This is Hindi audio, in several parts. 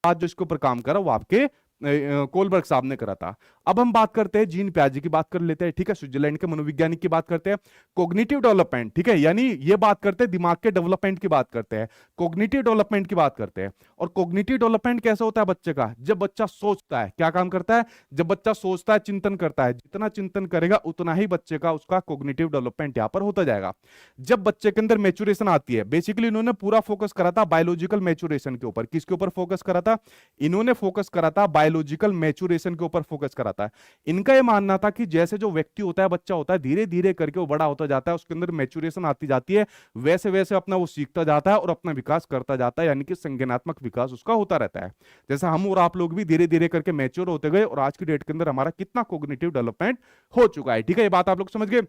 बाद जो इसके ऊपर काम करा वो आपके कोलबर्ग साहब ने करा था। अब हम बात करते हैं जीन पियाजे की बात कर लेते हैं, ठीक है, स्विट्जरलैंड के मनोवैज्ञानिक की बात करते हैं। कोग्निटिव डेवलपमेंट, ठीक है, यानी ये बात करते हैं दिमाग के डेवलपमेंट की बात करते हैं, कोग्निटिव डेवलपमेंट की बात करते हैं। और कोग्निटिव डेवलपमेंट कैसा होता है बच्चे का? जब बच्चा सोचता है, क्या काम करता है? जब बच्चा सोचता है, चिंतन करता है, जितना चिंतन करेगा उतना ही बच्चे का उसका कोग्निटिव डेवलपमेंट यहां पर होता जाएगा। जब बच्चे के अंदर मैच्योरेशन आती है, बेसिकली इन्होंने पूरा फोकस करा था बायोलॉजिकल मैच्योरेशन के ऊपर। किसके ऊपर फोकस करा था? इन्होंने फोकस करा था बायोलॉजिकल मैच्योरेशन के ऊपर फोकस करा था। इनका यह मानना था कि जैसे जो व्यक्ति होता है, बच्चा होता है, धीरे धीरे करके वो बड़ा होता जाता है, उसके अंदर मैच्योरेशन आती जाती है, वैसे वैसे अपना वो सीखता जाता है और अपना विकास करता जाता है, यानी कि संज्ञानात्मक विकास उसका होता रहता है। जैसे हम और आप लोग भी धीरे धीरे करके मैच्योर होते गए और आज की डेट के अंदर हमारा कितना कोग्निटिव डेवलपमेंट हो चुका है, ठीक है, ये बात आप लोग समझ गए।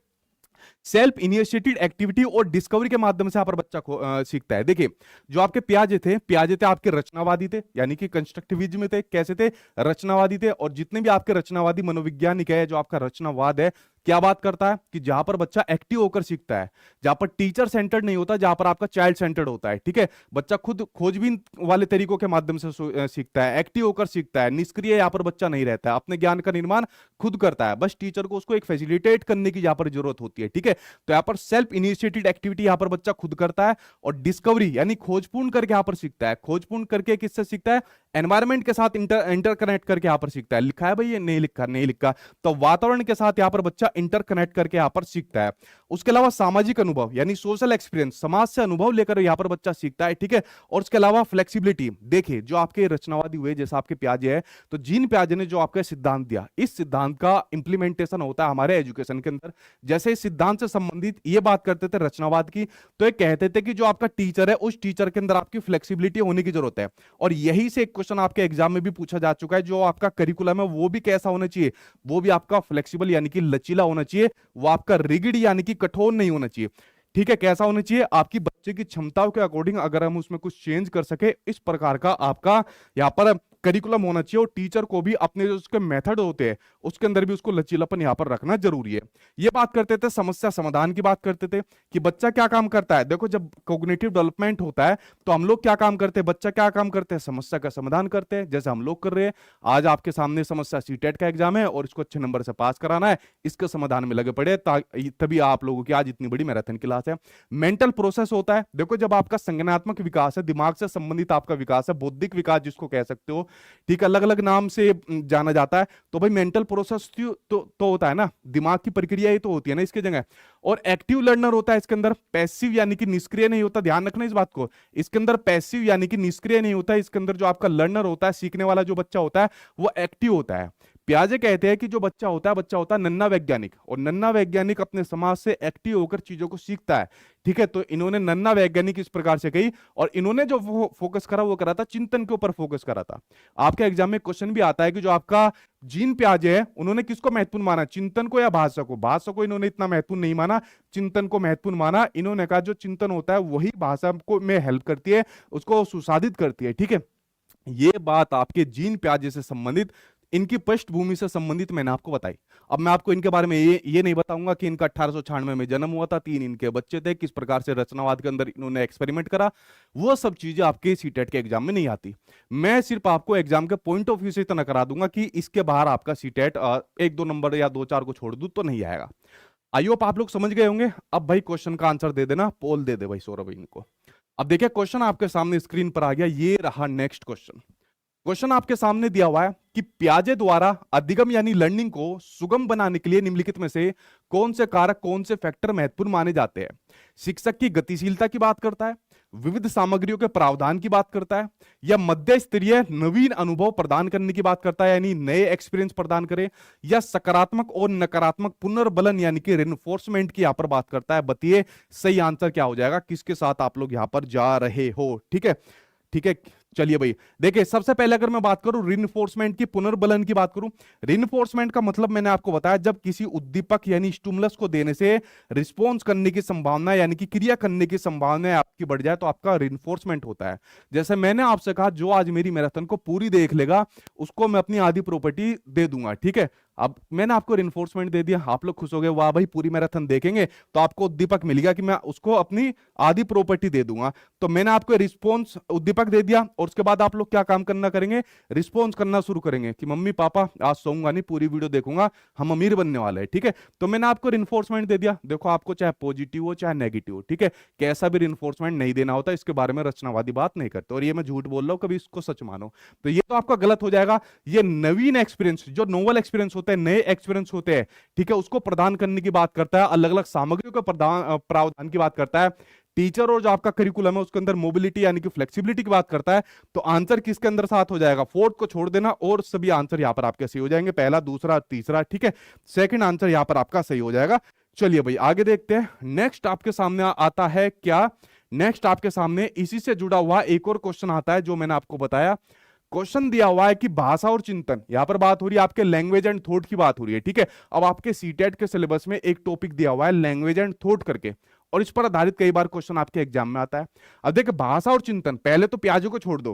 सेल्फ इनिशिएटेड एक्टिविटी और डिस्कवरी के माध्यम से यहाँ पर बच्चा सीखता है। देखिए, जो आपके पियाजे थे आपके रचनावादी थे, यानी कि कंस्ट्रक्टिविज्म थे। कैसे थे? रचनावादी थे। और जितने भी आपके रचनावादी मनोवैज्ञानिक है, जो आपका रचनावाद है, क्या बात करता है कि जहां पर बच्चा एक्टिव होकर सीखता है, जहां पर टीचर सेंटर्ड नहीं होता, जहां पर आपका चाइल्ड सेंटर्ड होता है, ठीक है, बच्चा खुद खोजबीन वाले तरीकों के माध्यम से सीखता है, एक्टिव होकर सीखता है, निष्क्रिय यहां पर बच्चा नहीं रहता है, अपने ज्ञान का निर्माण खुद करता है, बस टीचर को उसको एक फैसिलिटेट करने की यहां पर जरूरत होती है, ठीक है। तो यहां पर सेल्फ इनिशिएटेड एक्टिविटी यहां पर बच्चा खुद करता है। और डिस्कवरी यानी खोजपूर्ण करके यहां पर सीखता है। खोजपूर्ण करके किससे सीखता है? एनवायरमेंट के साथ इंटरकनेक्ट करके यहां पर सीखता है। लिखा है भाई? ये नहीं लिखा, नहीं लिखा। तो वातावरण के साथ यहां पर बच्चा इंटरकनेक्ट करके यहां पर सीखता है। उसके अलावा सामाजिक अनुभव यानी सोशल एक्सपीरियंस, समाज से अनुभव लेकर यहां पर बच्चा सीखता है, ठीक है। और उसके अलावा फ्लेक्सिबिलिटी। देखिए, जो आपके रचनावादी हुए, जैसा आपके पियाजे है, तो जीन पियाजे ने जो आपका सिद्धांत दिया, इस सिद्धांत का इंप्लीमेंटेशन होता है हमारे एजुकेशन के अंदर। जैसे इस सिद्धांत से संबंधित ये बात करते थे रचनावाद की, तो ये कहते थे कि जो आपका टीचर है, उस टीचर के अंदर आपकी फ्लेक्सिबिलिटी होने की जरूरत है। और यही से एक क्वेश्चन आपके एग्जाम में भी पूछा जा चुका है, जो आपका करिकुलम है वो भी कैसा होना चाहिए? वो भी आपका फ्लेक्सिबल यानी कि लचीला होना चाहिए, वो आपका रिगिड यानी कि कठोर नहीं होना चाहिए, ठीक है। कैसा होना चाहिए? आपकी बच्चे की क्षमताओं के अकॉर्डिंग अगर हम उसमें कुछ चेंज कर सके, इस प्रकार का आपका यहाँ पर करिकुलम होना चाहिए। और टीचर को भी अपने जो उसके मेथड होते हैं, उसके अंदर भी उसको लचीलापन यहाँ पर रखना जरूरी है। ये बात करते थे, समस्या समाधान की बात करते थे कि बच्चा क्या काम करता है। देखो, जब कोग्निटिव डेवलपमेंट होता है तो हम लोग क्या काम करते हैं? बच्चा क्या काम करते हैं? समस्या का समाधान करते हैं, जैसे हम लोग कर रहे हैं। आज आपके सामने समस्या सीटेट का एग्जाम है और इसको अच्छे नंबर से पास कराना है, इसके समाधान में लगे पड़े, तभी आप लोगों की आज इतनी बड़ी मैराथन क्लास है। मेंटल प्रोसेस होता है। देखो, जब आपका संज्ञानात्मक विकास है, दिमाग से संबंधित आपका विकास है, बौद्धिक विकास जिसको कह सकते हो, ठीक, अलग अलग नाम से जाना जाता है। तो भाई मेंटल प्रोसेस तो होता है ना, दिमाग की प्रक्रिया ही तो होती है ना इसके जगह। और एक्टिव लर्नर होता है इसके अंदर, पैसिव यानी कि निष्क्रिय नहीं होता, ध्यान रखना इस बात को। इसके अंदर पैसिव यानी कि निष्क्रिय नहीं होता, इसके अंदर जो आपका लर्नर होता है, सीखने वाला जो बच्चा होता है, वो एक्टिव होता है। पियाजे कहते हैं कि जो बच्चा होता है नन्ना वैज्ञानिक, और नन्ना वैज्ञानिक अपने समाज से एक्टिव होकर चीजों को सीखता है, ठीक है। तो इन्होंने नन्ना वैज्ञानिक इस प्रकार से कही, और इन्होंने जो फोकस करा वो करा था चिंतन के ऊपर फोकस करा था। आपके एग्जाम में क्वेश्चन भी आता है कि जो आपका जीन पियाजे है, उन्होंने किसको महत्वपूर्ण माना? चिंतन को या भाषा को? भाषा को इन्होंने इतना महत्वपूर्ण नहीं माना, चिंतन को महत्वपूर्ण माना। इन्होंने कहा जो चिंतन होता है वही भाषा को में हेल्प करती है, उसको सुसाधित करती है, ठीक है। ये बात आपके जीन पियाजे से संबंधित, इनकी पृष्ठभूमि से संबंधित मैंने आपको बताई। अब मैं आपको इनके बारे में ये नहीं बताऊंगा कि इनका 1896 में जन्म हुआ था, 3 इनके बच्चे थे, किस प्रकार से रचनावाद के अंदर इन्होंने एक्सपेरिमेंट करा, वो सब चीजें आपके सीटेट के एग्जाम में नहीं आती। मैं सिर्फ आपको एग्जाम के पॉइंट ऑफ व्यू से इतना करा दूंगा कि इसके बाहर आपका सीटेट 1-2 नंबर या 2-4 को छोड़ दूं तो नहीं आएगा। आई होप आप लोग समझ गए होंगे। अब भाई क्वेश्चन का आंसर दे देना, पोल दे दे भाई सौरभ इनको। अब देखिए, क्वेश्चन आपके सामने स्क्रीन पर आ गया, ये रहा नेक्स्ट क्वेश्चन। क्वेश्चन आपके सामने दिया हुआ है कि पियाजे द्वारा अधिगम यानी लर्निंग को सुगम बनाने के लिए निम्नलिखित में से कौन से कारक, कौन से फैक्टर महत्वपूर्ण माने जाते हैं? शिक्षक की गतिशीलता की बात करता है, विविध सामग्रियों के प्रावधान की बात करता है, या मध्य स्तरीय नवीन अनुभव प्रदान करने की बात करता है, यानी नए एक्सपीरियंस प्रदान करे, या सकारात्मक और नकारात्मक पुनर्बलन यानी कि रिइंफोर्समेंट की यहां पर बात करता है? बताइए सही आंसर क्या हो जाएगा, किसके साथ आप लोग यहां पर जा रहे हो, ठीक है। ठीक है, चलिए भाई देखिए, सबसे पहले अगर मैं बात करूं रिइंफोर्समेंट की, पुनर्बलन की बात करूं। रिइंफोर्समेंट का मतलब मैंने आपको बताया, जब किसी उद्दीपक यानी स्टिमुलस को देने से रिस्पॉन्स करने की संभावना यानी कि क्रिया करने की संभावना आपकी बढ़ जाए तो आपका रिइंफोर्समेंट होता है। जैसे मैंने आपसे कहा, जो आज मेरी मैराथन को पूरी देख लेगा उसको मैं अपनी आधी प्रॉपर्टी दे दूंगा, ठीक है। अब मैंने आपको रिइंफोर्समेंट दे दिया, आप लोग खुश हो गए, वाह भाई पूरी मैराथन देखेंगे तो आपको उद्दीपक मिलेगा कि मैं उसको अपनी आधी प्रॉपर्टी दे दूंगा। तो मैंने आपको रिस्पॉन्स उद्दीपक दे दिया और उसके बाद आप लोग क्या काम करना करेंगे, रिस्पॉन्स करना शुरू करेंगे कि मम्मी पापा आज सोऊंगा नहीं, पूरी वीडियो देखूंगा, हम अमीर बनने वाले हैं। ठीक है, तो मैंने आपको रिइंफोर्समेंट दे दिया। देखो आपको चाहे पॉजिटिव हो चाहे नेगेटिव हो, ठीक है, कैसा भी रिइंफोर्समेंट नहीं देना होता, इसके बारे में रचनावादी बात नहीं करते, और ये मैं झूठ बोल रहा हूं, कभी इसको सच मानो। तो ये तो आपका गलत हो जाएगा। ये नवीन एक्सपीरियंस, जो नोवल एक्सपीरियंस होते हैं, नए एक्सपीरियंस होते हैं, ठीक है, उसको प्रदान करने की बात करता है, अलग अलग सामग्रियों के प्रावधान की बात करता है। टीचर और जो आपका करिकुलम है उसके अंदर मोबिलिटी यानी कि फ्लेक्सिबिलिटी की बात करता है। तो आंसर किसके अंदर साथ हो जाएगा, फोर्थ को छोड़ देना और सभी आंसर यहां पर आपके सही हो जाएंगे, पहला दूसरा तीसरा, ठीक है, सेकंड आंसर यहां पर आपका सही हो जाएगा। चलिए भाई आगे देखते हैं। नेक्स्ट आपके सामने आता है क्या, नेक्स्ट आपके सामने इसी से जुड़ा हुआ एक और क्वेश्चन आता है जो मैंने आपको बताया। क्वेश्चन दिया हुआ है कि भाषा और चिंतन, यहां पर बात हो रही है आपके लैंग्वेज एंड थॉट की बात हो रही है, ठीक है। अब आपके सीटेट के सिलेबस में एक टॉपिक दिया हुआ है लैंग्वेज एंड थॉट करके, और इस पर आधारित कई बार क्वेश्चन आपके एग्जाम में आता है। अब देखिए भाषा और चिंतन, पहले तो प्याजों को छोड़ दो,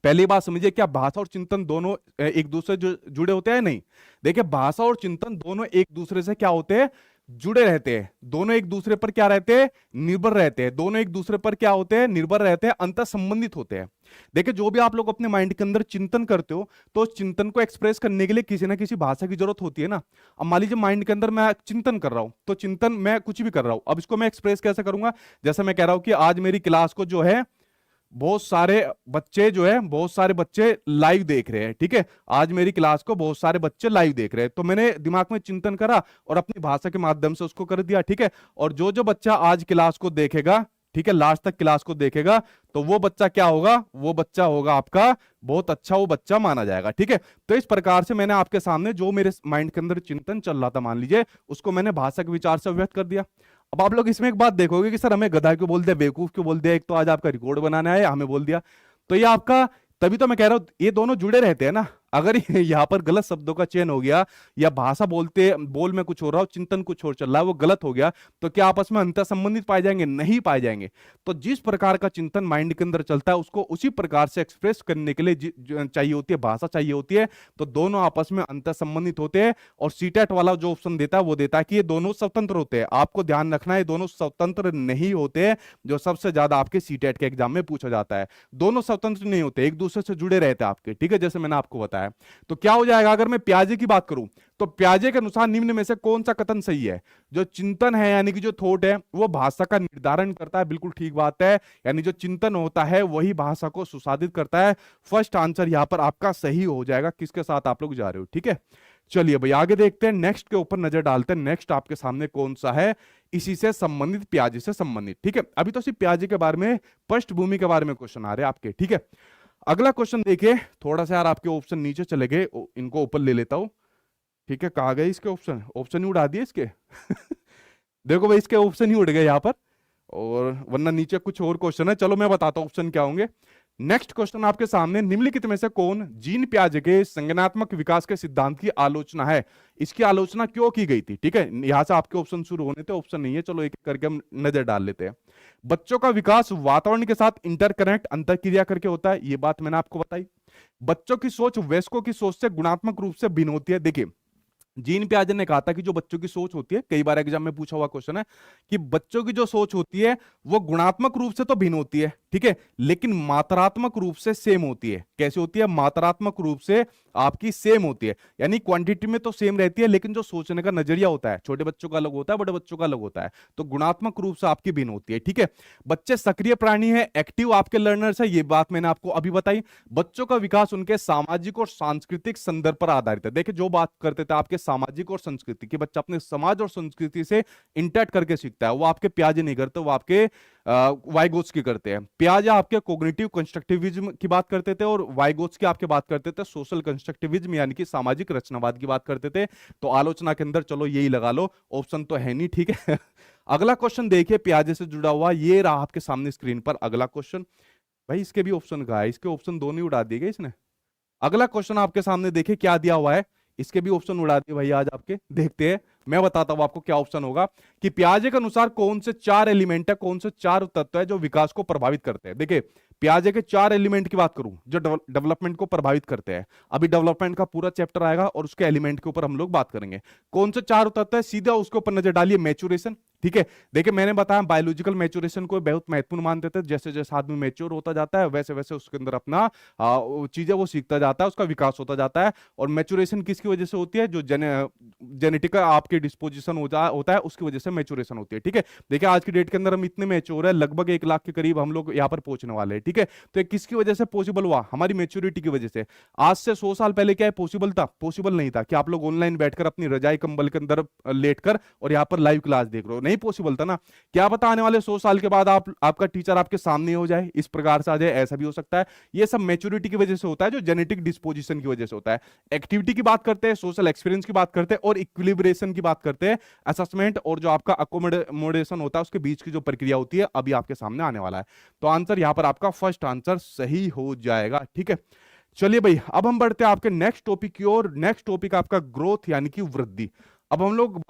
पहली बात समझिए, क्या भाषा और चिंतन दोनों एक दूसरे जुड़े होते हैं, नहीं। देखिए भाषा और चिंतन दोनों एक दूसरे से क्या होते हैं, जुड़े रहते हैं, दोनों एक दूसरे पर क्या रहते हैं, निर्भर रहते हैं, दोनों एक दूसरे पर क्या होते हैं, निर्भर रहते हैं, अंतर संबंधित होते हैं। देखिए जो भी आप लोग अपने माइंड के अंदर चिंतन करते हो, तो उस चिंतन को एक्सप्रेस करने के लिए किसी ना किसी भाषा की जरूरत होती है ना। अब मान लीजिए माइंड के अंदर मैं चिंतन कर रहा हूं, तो चिंतन मैं कुछ भी कर रहा हूं, अब इसको मैं एक्सप्रेस कैसे करूंगा, जैसे मैं कह रहा हूं कि आज मेरी क्लास को जो है बहुत सारे बच्चे जो है, बहुत सारे बच्चे लाइव देख रहे हैं, ठीक है, आज मेरी क्लास को बहुत सारे बच्चे लाइव देख रहे हैं, तो मैंने दिमाग में चिंतन करा और अपनी भाषा के माध्यम से उसको कर दिया, ठीक है। और जो जो बच्चा आज क्लास को देखेगा, ठीक है, लास्ट तक क्लास को देखेगा, तो वो बच्चा क्या होगा, वो बच्चा होगा आपका बहुत अच्छा, वो बच्चा माना जाएगा, ठीक है। तो इस प्रकार से मैंने आपके सामने जो मेरे माइंड के अंदर चिंतन चल रहा था, मान लीजिए, उसको मैंने भाषा के विचार से व्यक्त कर दिया। अब आप लोग इसमें एक बात देखोगे कि सर हमें गधा क्यों बोल दिया, बेवकूफ क्यों बोल दिया, एक तो आज आपका रिकॉर्ड बनाने आया हमें बोल दिया, तो ये आपका, तभी तो मैं कह रहा हूं ये दोनों जुड़े रहते हैं ना। अगर यहाँ पर गलत शब्दों का चयन हो गया, या भाषा बोल में कुछ हो रहा हो, चिंतन कुछ और चल रहा है, वो गलत हो गया, तो क्या आपस में अंतर संबंधित पाए जाएंगे, नहीं पाए जाएंगे। तो जिस प्रकार का चिंतन माइंड के अंदर चलता है, उसको उसी प्रकार से एक्सप्रेस करने के लिए चाहिए होती है भाषा, चाहिए होती है। तो दोनों आपस में अंतर संबंधित होते हैं, और सीटेट वाला जो ऑप्शन देता है वो देता है कि ये दोनों स्वतंत्र होते हैं। आपको ध्यान रखना है, दोनों स्वतंत्र नहीं होते हैं, जो सबसे ज्यादा आपके सीटेट के एग्जाम में पूछा जाता है। दोनों स्वतंत्र नहीं होते, एक दूसरे से जुड़े रहते हैं आपके, ठीक है, जैसे मैंने आपको बताया। तो क्या हो जाएगा, अगर मैं प्याजे की बात करूं, तो प्याजे के अनुसार निम्न में से कौन सा कथन सही है, जो चिंतन है यानी कि जो थॉट है वो भाषा का निर्धारण करता है, बिल्कुल ठीक बात है, यानी जो चिंतन होता है वही भाषा को सुसाधित करता है। फर्स्ट आंसर यहां पर आपका सही हो जाएगा, किसके साथ आप लोग जा रहे हो, ठीक है। चलिए भाई आगे देखते हैं, नेक्स्ट के ऊपर नजर डालते हैं। नेक्स्ट आपके सामने कौन सा है, इसी से संबंधित, प्याजे से संबंधित, ठीक है। अभी तो सिर्फ प्याजे के बारे में, पृष्ठभूमि के बारे में क्वेश्चन आ रहे हैं आपके, ठीक है। अगला क्वेश्चन देखिए, थोड़ा सा यार आपके ऑप्शन नीचे चले गए, इनको ऊपर ले लेता हूं, ठीक है। कहा गए इसके ऑप्शन, ऑप्शन ही उड़ा दिए इसके देखो भाई इसके ऑप्शन ही उड़ गए यहाँ पर, और वरना नीचे कुछ और क्वेश्चन है, चलो मैं बताता हूं ऑप्शन क्या होंगे। नेक्स्ट क्वेश्चन आपके सामने, निम्नलिखित में से कौन जीन पियाजे के संज्ञानात्मक विकास के सिद्धांत की आलोचना है, इसकी आलोचना क्यों की गई थी, ठीक है। यहां से आपके ऑप्शन शुरू होने थे, ऑप्शन नहीं है, चलो एक करके हम नजर डाल लेते हैं। बच्चों का विकास वातावरण के साथ इंटरकनेक्ट अंतरक्रिया करके होता है, ये बात मैंने आपको बताई। बच्चों की सोच वयस्कों की सोच से गुणात्मक रूप से भिन्न होती है। देखिए जीन पियाजे ने कहा था कि जो बच्चों की सोच होती है, कई बार एग्जाम में पूछा हुआ क्वेश्चन है कि बच्चों की जो सोच होती है वो गुणात्मक रूप से तो भिन्न होती है, ठीक है, लेकिन मात्रात्मक रूप से सेम होती है। कैसे होती है, मात्रात्मक रूप से आपकी सेम होती है, यानी क्वांटिटी में तो सेम रहती है, लेकिन जो सोचने का नजरिया होता है छोटे बच्चों का अलग होता है, बड़े बच्चों का अलग होता है, तो गुणात्मक रूप से आपकी भिन्न होती है, ठीक है। बच्चे सक्रिय प्राणी है, एक्टिव आपके लर्नर्स है, ये बात मैंने आपको अभी बताई। बच्चों का विकास उनके सामाजिक और सांस्कृतिक संदर्भ पर आधारित है। देखिए जो बात करते थे आपके सामाजिक और संस्कृति की, बच्चा अपने समाज और संस्कृति से इंटैक्ट करके सीखता है, वो आपके प्याजे नहीं करते, वो आपके वाइगोत्स की करते हैं। पियाजे आपके कोग्निटिव कंस्ट्रक्टिविज्म की बात करते थे, और वाइगोत्स की आपके बात करते थे सोशल कंस्ट्रक्टिविज्म यानी कि सामाजिक रचनावाद की बात करते थे। तो आलोचना के अंदर चलो यही लगा लो, ऑप्शन तो है नहीं, ठीक है अगला क्वेश्चन देखिए पियाजे से जुड़ा हुआ, ये रहा आपके सामने स्क्रीन पर अगला क्वेश्चन। भाई इसके भी ऑप्शन कहा है, इसके ऑप्शन दोनों ही उड़ा दिए गए इसने। अगला क्वेश्चन आपके सामने देखिए क्या दिया हुआ है, इसके भी ऑप्शन उड़ा दिए भाई आज आपके। देखते हैं, मैं बताता हूं आपको क्या ऑप्शन होगा कि पियाजे के अनुसार कौन से 4 एलिमेंट है, कौन से 4 तत्व है जो विकास को प्रभावित करते हैं। देखिए पियाजे के 4 एलिमेंट की बात करूं जो डेवलपमेंट को प्रभावित करते हैं, अभी डेवलपमेंट का पूरा चैप्टर आएगा और उसके एलिमेंट के ऊपर हम लोग बात करेंगे। कौन से 4 तत्व है, सीधा उसके ऊपर नजर डालिए। मैच्योरेशन, ठीक है, देखिए मैंने बताया बायोलॉजिकल मैच्योरेशन को बहुत महत्वपूर्ण मानते थे। जैसे जैसे आदमी मैच्योर होता जाता है वैसे वैसे उसके अंदर अपना चीजें वो सीखता जाता है, उसका विकास होता जाता है। और मैच्योरेशन किसकी वजह से होती है, जो जेनेटिक आपके डिस्पोजिशन होता है उसकी वजह से मैच्योरेशन होती है। ठीक है, देखिए आज की डेट के अंदर हम इतने मैच्योर है, लगभग 1 लाख के करीब हम लोग यहाँ पर पहुंचने वाले हैं। ठीक है, तो ये किसकी वजह से पॉसिबल हुआ, हमारी मैच्योरिटी की वजह से। आज से 100 साल पहले क्या है पॉसिबल था, पॉसिबल नहीं था कि आप लोग ऑनलाइन बैठकर अपनी रजाई कंबल के अंदर लेटकर और यहाँ पर लाइव क्लास देख रहे हो, नहीं पॉसिबल था ना। क्या पता आने वाले 100 साल के बाद आपका टीचर आपके सामने हो जाए, इस प्रकार से आ जाए, ऐसा भी हो सकता है। ये सब मैच्योरिटी की वजह से होता है, जो जेनेटिक डिस्पोजिशन की वजह से होता है। एक्टिविटी की बात करते हैं, सोशल एक्सपीरियंस की बात करते हैं और इक्विलिब्रेशन की बात करते हैं, असेसमेंट और जो आपका अकोमोडेशन होता है उसके बीच की जो प्रक्रिया होती है, अभी आपके सामने आने वाला है। तो आंसर यहां पर आपका फर्स्ट आंसर सही हो जाएगा। ठीक है, चलिए भाई अब हम बढ़ते हैं आपके नेक्स्ट टॉपिक की ओर। नेक्स्ट टॉपिक आपका ग्रोथ यानी कि वृद्धि। अब हम लोग